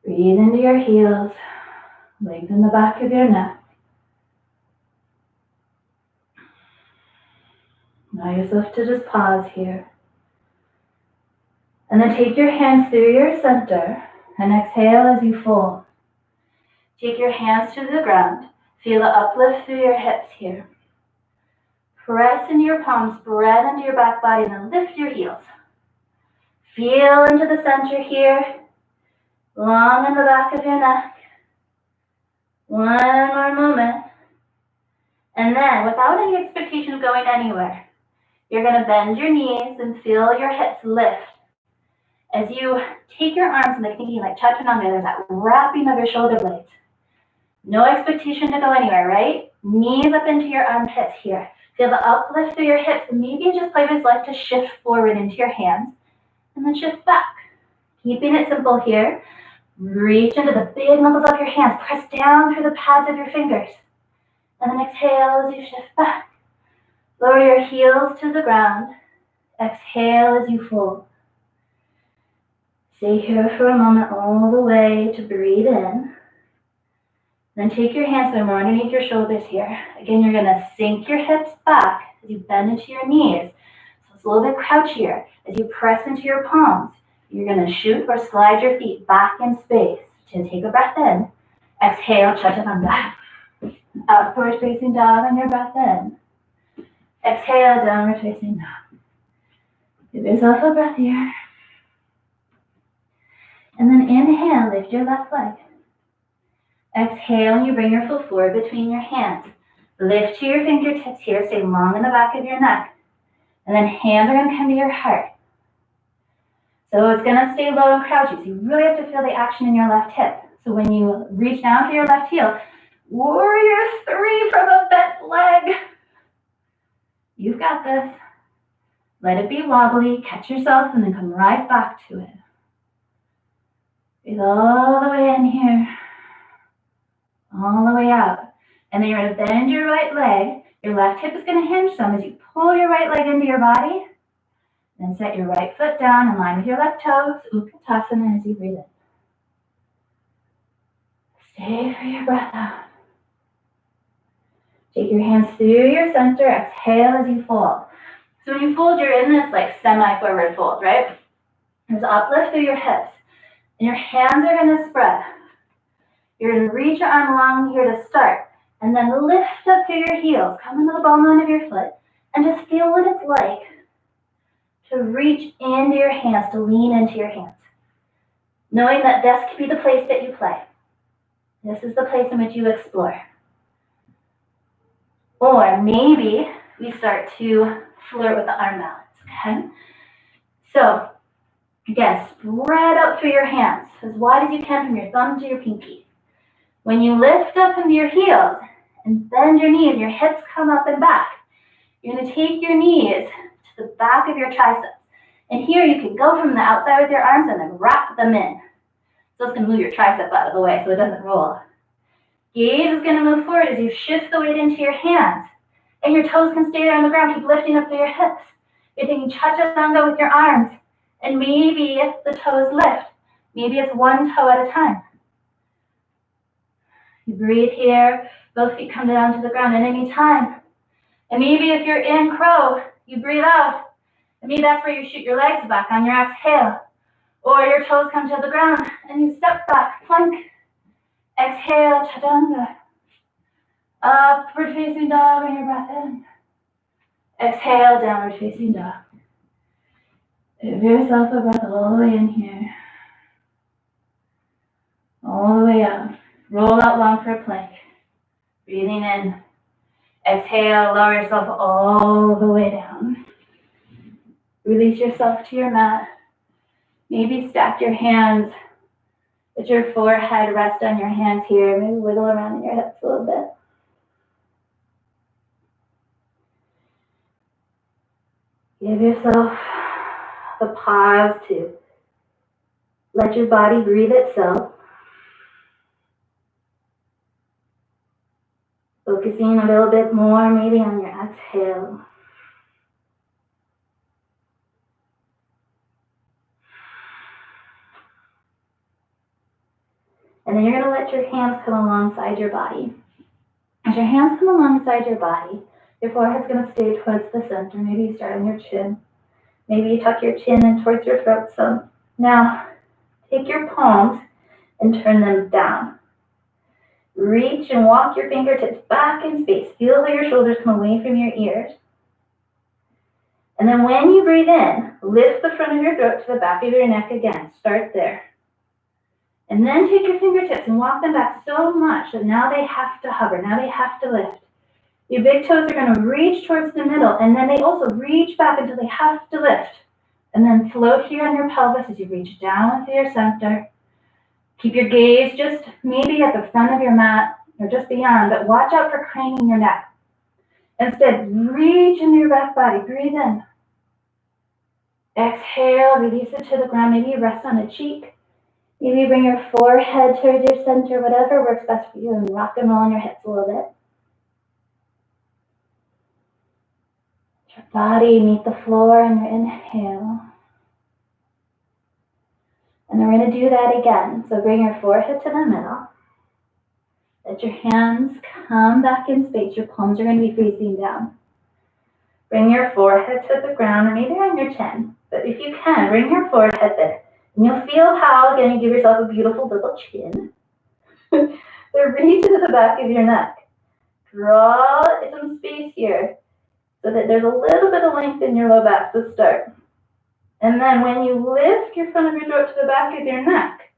A: Breathe into your heels. Lengthen the back of your neck. Allow yourself to just pause here. And then take your hands through your center and exhale as you fold. Take your hands to the ground. Feel the uplift through your hips here. Press into your palms, spread into your back body, and then lift your heels. Feel into the center here. Long in the back of your neck. One more moment. And then, without any expectation of going anywhere, you're going to bend your knees and feel your hips lift. As you take your arms and thinking like chaturanga, there's that wrapping of your shoulder blades. No expectation to go anywhere, right? Knees up into your armpits here. Feel the uplift through your hips. And maybe you just play with life to shift forward into your hands. And then shift back. Keeping it simple here. Reach into the big knuckles of your hands. Press down through the pads of your fingers. And then exhale as you shift back. Lower your heels to the ground. Exhale as you fold. Stay here for a moment all the way to breathe in. Then take your hands and more underneath your shoulders here. Again, you're going to sink your hips back as you bend into your knees. So it's a little bit crouchier. As you press into your palms, you're going to shoot or slide your feet back in space. So take a breath in. Exhale, chaturanga. Upward facing dog on your breath in. Exhale, downward facing dog. Give yourself a breath here. And then inhale, lift your left leg. Exhale, and you bring your foot forward between your hands. Lift to your fingertips here, stay long in the back of your neck. And then hands are going to come to your heart. So it's going to stay low and crouchy. So you really have to feel the action in your left hip. So when you reach down for your left heel, warrior three from a bent leg. You've got this. Let it be wobbly, catch yourself, and then come right back to it. Breathe all the way in here. All the way out. And then you're going to bend your right leg. Your left hip is going to hinge some as you pull your right leg into your body. Then set your right foot down in line with your left toes. Utkatasana as you breathe in. Stay for your breath out. Take your hands through your center. Exhale as you fold. So when you fold, you're in this like semi-forward fold, right? There's uplift through your hips. And your hands are going to spread. You're going to reach your arm along here to start. And then lift up through your heels. Come into the ball line of your foot. And just feel what it's like to reach into your hands, to lean into your hands. Knowing that this could be the place that you play. This is the place in which you explore. Or maybe we start to flirt with the arm balance, okay? So, again, spread out through your hands as wide as you can from your thumb to your pinky. When you lift up into your heels and bend your knees, your hips come up and back. You're going to take your knees to the back of your triceps. And here you can go from the outside with your arms and then wrap them in. So it's going to move your tricep out of the way so it doesn't roll. Gaze is going to move forward as you shift the weight into your hands. And your toes can stay there on the ground. Keep lifting up through your hips. You're thinking chaturanga with your arms. And maybe the toes lift. Maybe it's one toe at a time. You breathe here. Both feet come down to the ground at any time. And maybe if you're in crow, you breathe out. And maybe that's where you shoot your legs back on your exhale. Or your toes come to the ground and you step back, plank. Exhale, chaturanga. Upward facing dog, bring your breath in. Exhale, downward facing dog. Give yourself a breath all the way in here. All the way out. Roll out long for a plank. Breathing in. Exhale, lower yourself all the way down. Release yourself to your mat. Maybe stack your hands. Let your forehead rest on your hands here. Maybe wiggle around in your hips a little bit. Give yourself a pause to let your body breathe itself. Focusing a little bit more maybe on your exhale. And then you're going to let your hands come alongside your body. As your hands come alongside your body, your forehead's going to stay towards the center. Maybe you start on your chin. Maybe you tuck your chin in towards your throat. So now take your palms and turn them down. Reach and walk your fingertips back in space. Feel how your shoulders come away from your ears. And then when you breathe in, lift the front of your throat to the back of your neck again. Start there. And then take your fingertips and walk them back so much that now they have to hover. Now they have to lift. Your big toes are going to reach towards the middle, and then they also reach back until they have to lift. And then float here on your pelvis as you reach down to your center. Keep your gaze just maybe at the front of your mat or just beyond, but watch out for craning your neck. Instead, reach into your back body. Breathe in. Exhale, release it to the ground. Maybe you rest on a cheek. Maybe bring your forehead towards your center, whatever works best for you, and rock and roll on your hips a little bit. Let your body meet the floor on your inhale. And then we're going to do that again. So bring your forehead to the middle. Let your hands come back in space. Your palms are going to be facing down. Bring your forehead to the ground, or maybe on your chin. But if you can, bring your forehead there. And you'll feel how, again, you give yourself a beautiful little chin. So reach into the back of your neck. Draw some space here so that there's a little bit of length in your low back to start. And then when you lift your front of your throat to the back of your neck,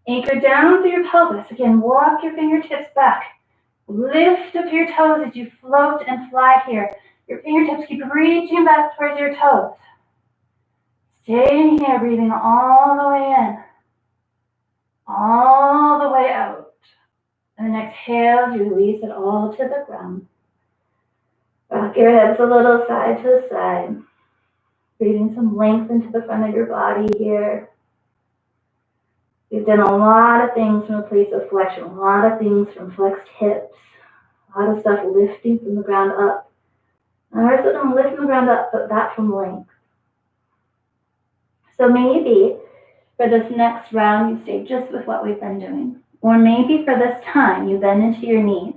A: anchor down through your pelvis. Again, walk your fingertips back. Lift up your toes as you float and fly here. Your fingertips keep reaching back towards your toes. Stay in here, breathing all the way in, all the way out. And then exhale, you release it all to the ground. Rock your hips a little side to side. Breathing some length into the front of your body here. We've done a lot of things from a place of flexion, a lot of things from flexed hips, a lot of stuff lifting from the ground up. And we're also going to lift from the ground up, but that from length. So maybe for this next round, you stay just with what we've been doing. Or maybe for this time, you bend into your knees.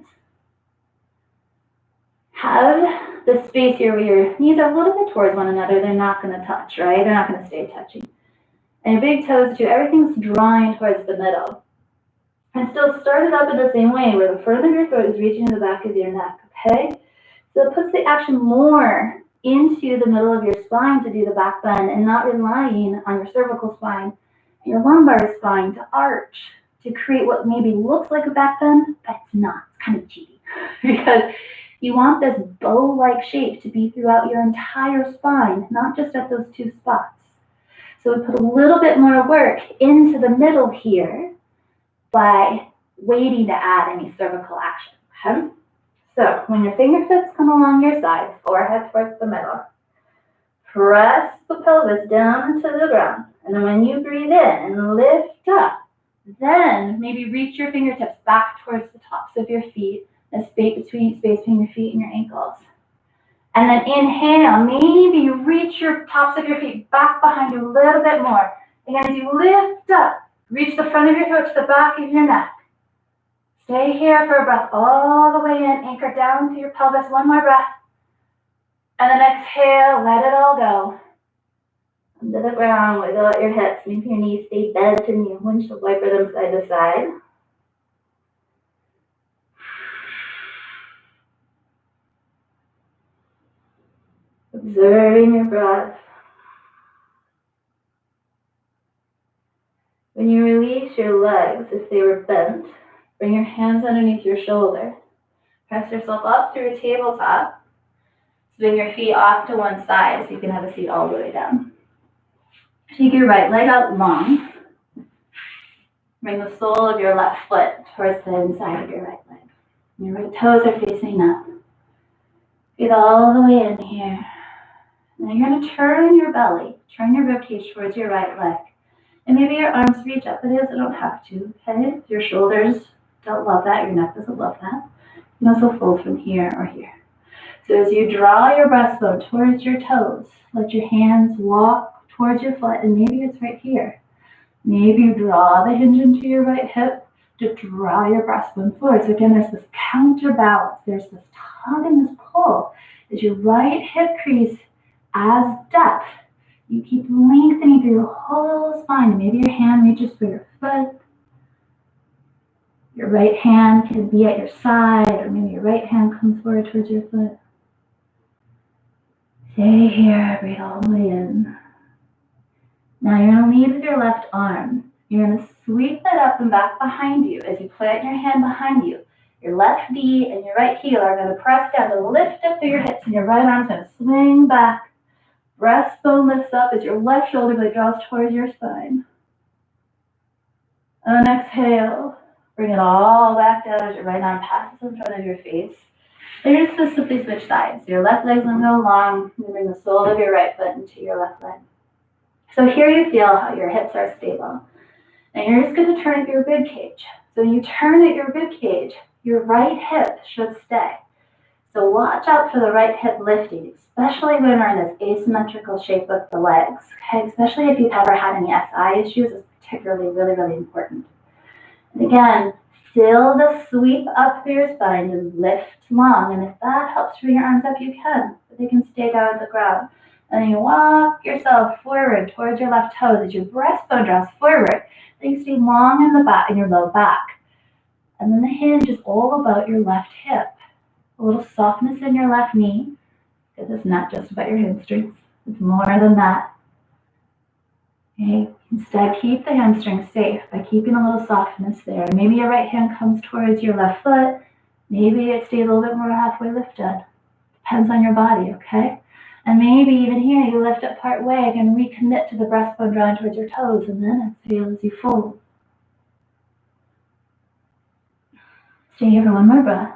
A: Have the space here where your knees are a little bit towards one another. They're not going to touch, right? They're not going to stay touching. And your big toes too, everything's drawing towards the middle. And still start it up in the same way where the front of your throat is reaching to the back of your neck, okay? So it puts the action more into the middle of your spine to do the back bend and not relying on your cervical spine and your lumbar spine to arch to create what maybe looks like a back bend, but it's not. It's kind of cheaty because You want this bow-like shape to be throughout your entire spine, not just at those two spots. So we put a little bit more work into the middle here by waiting to add any cervical action, okay? So when your fingertips come along your side, forehead towards the middle, press the pelvis down to the ground. And then when you breathe in and lift up, then maybe reach your fingertips back towards the tops of your feet, and space between your feet and your ankles. And then inhale, maybe reach your tops of your feet back behind you a little bit more. Again, as you lift up, reach the front of your throat to the back of your neck. Stay here for a breath all the way in, anchor down to your pelvis, one more breath. And then exhale, let it all go. Under the ground, wiggle out your hips, maybe your knees stay bent and you windshield wiper them side to side. Observing your breath. When you release your legs, if they were bent, bring your hands underneath your shoulder. Press yourself up through a tabletop. Swing your feet off to one side so you can have a seat all the way down. Take your right leg out long. Bring the sole of your left foot towards the inside of your right leg. Your right toes are facing up. Breathe all the way in here. And then you're going to turn your belly, turn your ribcage towards your right leg. And maybe your arms reach up. It is, they don't have to, okay? Your shoulders don't love that. Your neck doesn't love that. You can also fold from here or here. So as you draw your breastbone towards your toes, let your hands walk towards your foot, and maybe it's right here. Maybe you draw the hinge into your right hip to draw your breastbone forward. So again, there's this counterbalance. There's this tug and this pull. As your right hip crease adds depth, you keep lengthening through your whole spine. Maybe your hand reaches for your foot. Your right hand can be at your side, or maybe your right hand comes forward towards your foot. Stay here, breathe all the way in. Now you're going to lead with your left arm. You're going to sweep that up and back behind you. As you plant your hand behind you, your left knee and your right heel are going to press down to lift up through your hips, and your right arm's going to swing back. Breastbone lifts up as your left shoulder blade draws towards your spine. And exhale. Bring it all back down as your right arm passes in front of your face. And you're just going to simply switch sides. Your left leg's going to go long. You bring the sole of your right foot into your left leg. So here you feel how your hips are stable. And you're just going to turn at your rib cage. So when you turn at your rib cage, your right hip should stay. So watch out for the right hip lifting, especially when we're in this asymmetrical shape with the legs. Okay? Especially if you've ever had any SI issues, it's particularly really important. And again, feel the sweep up through your spine and lift long. And if that helps bring your arms up, you can. But they can stay down at the ground. And then you walk yourself forward towards your left toes as your breastbone draws forward. Then you stay long in the back, in your low back. And then the hinge is all about your left hip. A little softness in your left knee, because it's not just about your hamstrings. It's more than that. Okay? Instead, keep the hamstrings safe by keeping a little softness there. Maybe your right hand comes towards your left foot. Maybe it stays a little bit more halfway lifted. Depends on your body, okay? And maybe even here, you lift up part way and recommit to the breastbone drawing towards your toes, and then exhale as you fold. Stay here for one more breath.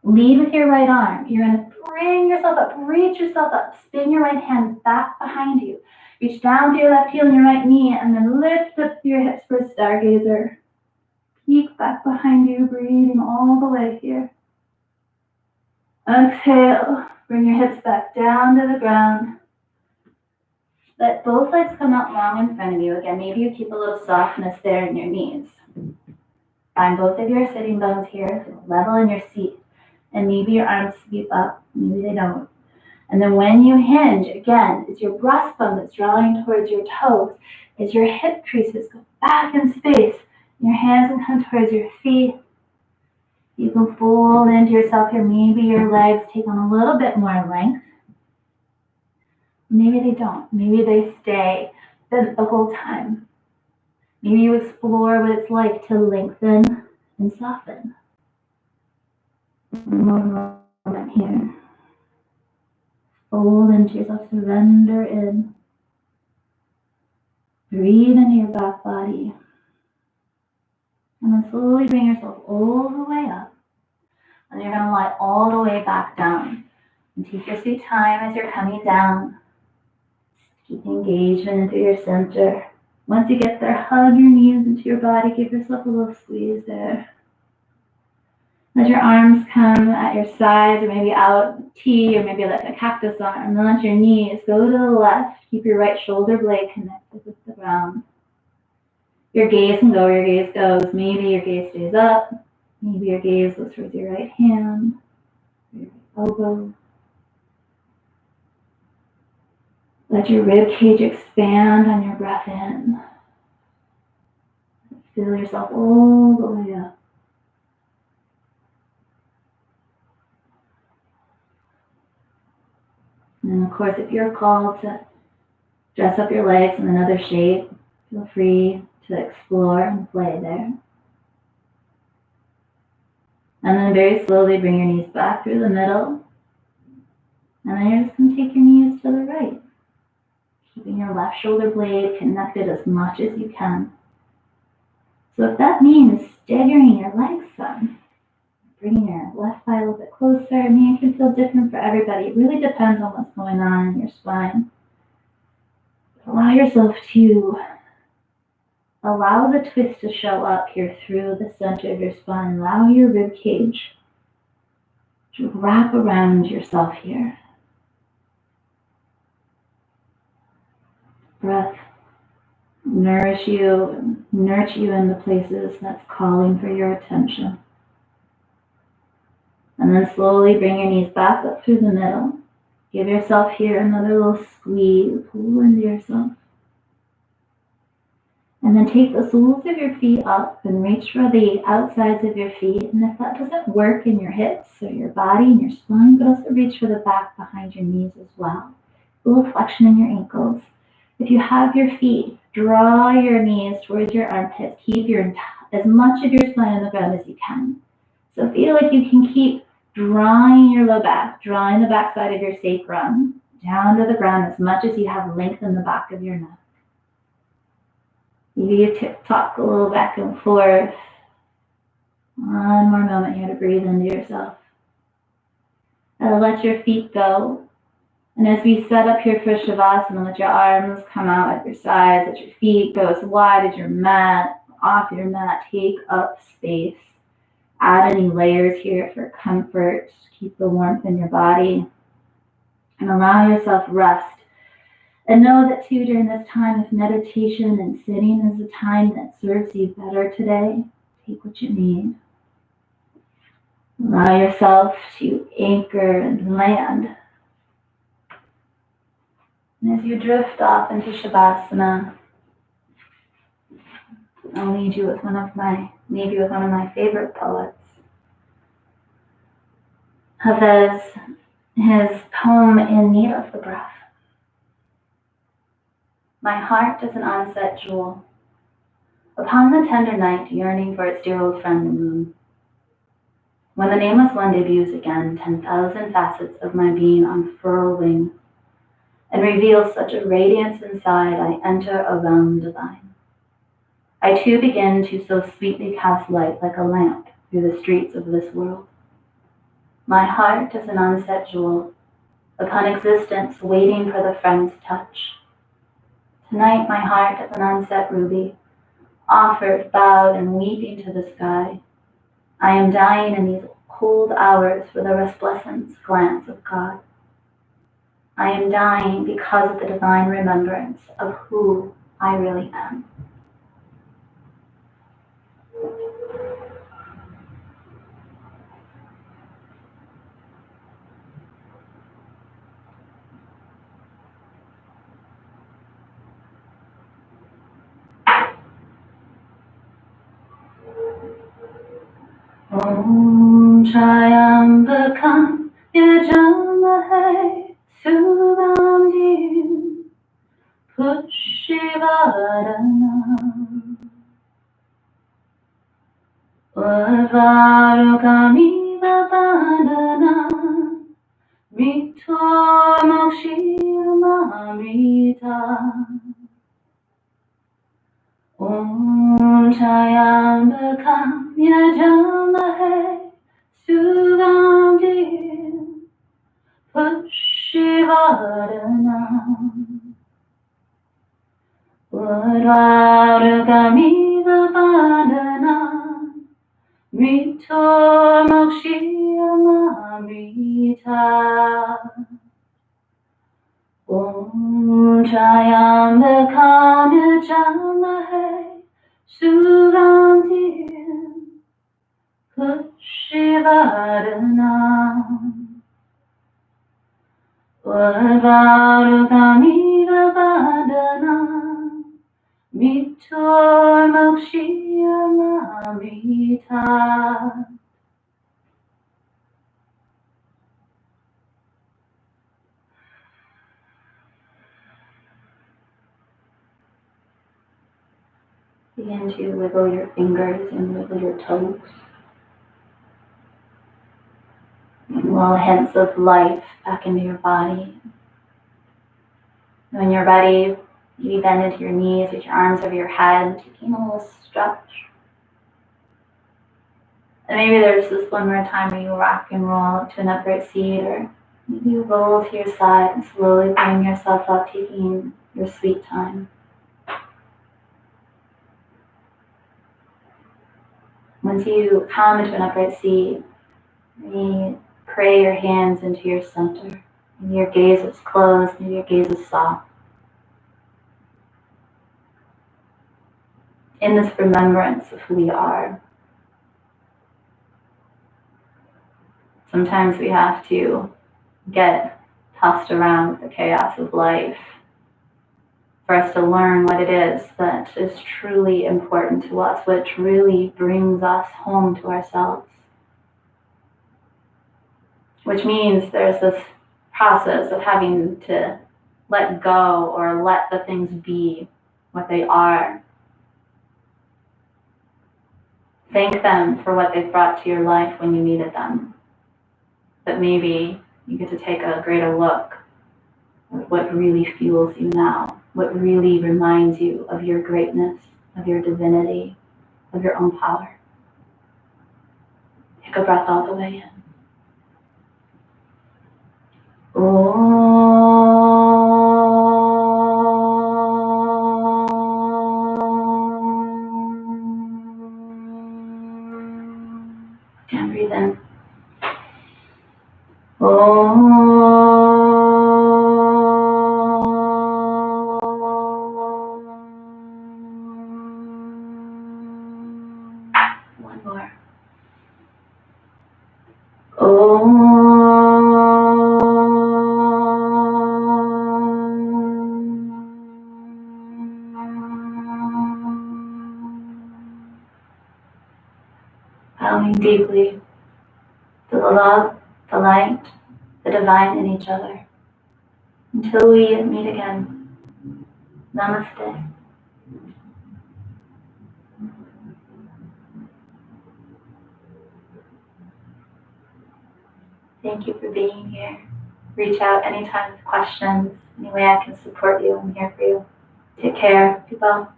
A: Lead with your right arm. You're going to bring yourself up, reach yourself up, spin your right hand back behind you. Reach down to your left heel and your right knee, and then lift up your hips for a stargazer. Peek back behind you, breathing all the way here. Exhale. Bring your hips back down to the ground. Let both legs come out long in front of you. Again, maybe you keep a little softness there in your knees. Find both of your sitting bones here, level in your seat. And maybe your arms sweep up, maybe they don't. And then when you hinge, again, it's your breastbone that's drawing towards your toes. As your hip creases go back in space, your hands can come towards your feet. You can fold into yourself here. Maybe your legs take on a little bit more length. Maybe they don't. Maybe they stay the whole time. Maybe you explore what it's like to lengthen and soften. One more moment here. Fold into yourself, surrender in. Breathe into your back body. And then slowly bring yourself all the way up. And you're going to lie all the way back down. And take your sweet time as you're coming down. Keep engagement into your center. Once you get there, hug your knees into your body. Give yourself a little squeeze there. Let your arms come at your sides, or maybe out T, or maybe like a cactus arm. Then let your knees go to the left. Keep your right shoulder blade connected with the ground. Your gaze can go where your gaze goes. Maybe your gaze stays up. Maybe your gaze goes towards your right hand, your right elbow. Let your rib cage expand on your breath in. Feel yourself all the way up. And of course, if you're called to dress up your legs in another shape, feel free to explore and play there. And then very slowly bring your knees back through the middle. And then you're just going to take your knees to the right. Keeping your left shoulder blade connected as much as you can. So if that means staggering your legs some, bringing your left thigh a little bit closer, I mean, it can feel different for everybody. It really depends on what's going on in your spine. Allow yourself to allow the twist to show up here through the center of your spine. Allow your rib cage to wrap around yourself here. Breath nourish you and nurture you in the places that's calling for your attention. And then slowly bring your knees back up through the middle. Give yourself here another little squeeze. Pull into yourself. And then take the soles of your feet up and reach for the outsides of your feet. And if that doesn't work in your hips or your body and your spine, but also reach for the back behind your knees as well. A little flexion in your ankles. If you have your feet, draw your knees towards your armpits. Keep as much of your spine on the ground as you can. So feel like you can keep drawing your low back, drawing the back side of your sacrum down to the ground as much as you have length in the back of your neck. Maybe you tip-top a little back and forth. One more moment here to breathe into yourself. And let your feet go. And as we set up here for Shavasana, let your arms come out at your sides, let your feet go as wide as your mat, off your mat, take up space. Add any layers here for comfort. Keep the warmth in your body. And allow yourself rest. And know that too, during this time of meditation and sitting is a time that serves you better today. Take what you need. Allow yourself to anchor and land. And as you drift off into Shavasana, I'll leave you with one of my favorite poets. Hafez, his poem In Need of the Breath. My heart is an unset jewel, upon the tender night yearning for its dear old friend the moon. When the nameless one debuts again, 10,000 facets of my being unfurl wing, and reveal such a radiance inside, I enter a realm divine. I too begin to so sweetly cast light like a lamp through the streets of this world. My heart is an unset jewel, upon existence waiting for the friend's touch. Tonight my heart is an unset ruby, offered, bowed, and weeping to the sky. I am dying in these cold hours for the resplendent glance of God. I am dying because of the divine remembrance of who I really am. Om Triambakam Yajamahe Sugandhi Pushivardhanam Urvarukamiva Bandhanam Mito Mokshimamrita Om Chayambakam Yajamahe Sugandhim Pushivardhanam Urvarugamiva Bandhanam Mito Mokshimamrita Om Trayambakam Yajamahe Sugandhim Pushivardhanam Urvarugamiva Bandhanam Mito Mokshimamrita. Begin to wiggle your fingers and wiggle your toes. Little hints of life back into your body. When you're ready, maybe bend into your knees with your arms over your head, taking a little stretch. And maybe there's this one more time where you rock and roll up to an upright seat, or maybe you roll to your side and slowly bring yourself up, taking your sweet time. Once you come into an upright seat, maybe pray your hands into your center. Maybe your gaze is closed, maybe your gaze is soft. In this remembrance of who we are. Sometimes we have to get tossed around with the chaos of life for us to learn what it is that is truly important to us, which really brings us home to ourselves. Which means there's this process of having to let go or let the things be what they are. Thank them for what they've brought to your life when you needed them. But maybe you get to take a greater look at what really fuels you now, what really reminds you of your greatness, of your divinity, of your own power. Take a breath all the way in. And breathe in. One more. Bowing deeply to the love, the light, the divine in each other. Until we meet again. Namaste. Thank you for being here. Reach out anytime with questions. Any way I can support you, I'm here for you. Take care. Be well.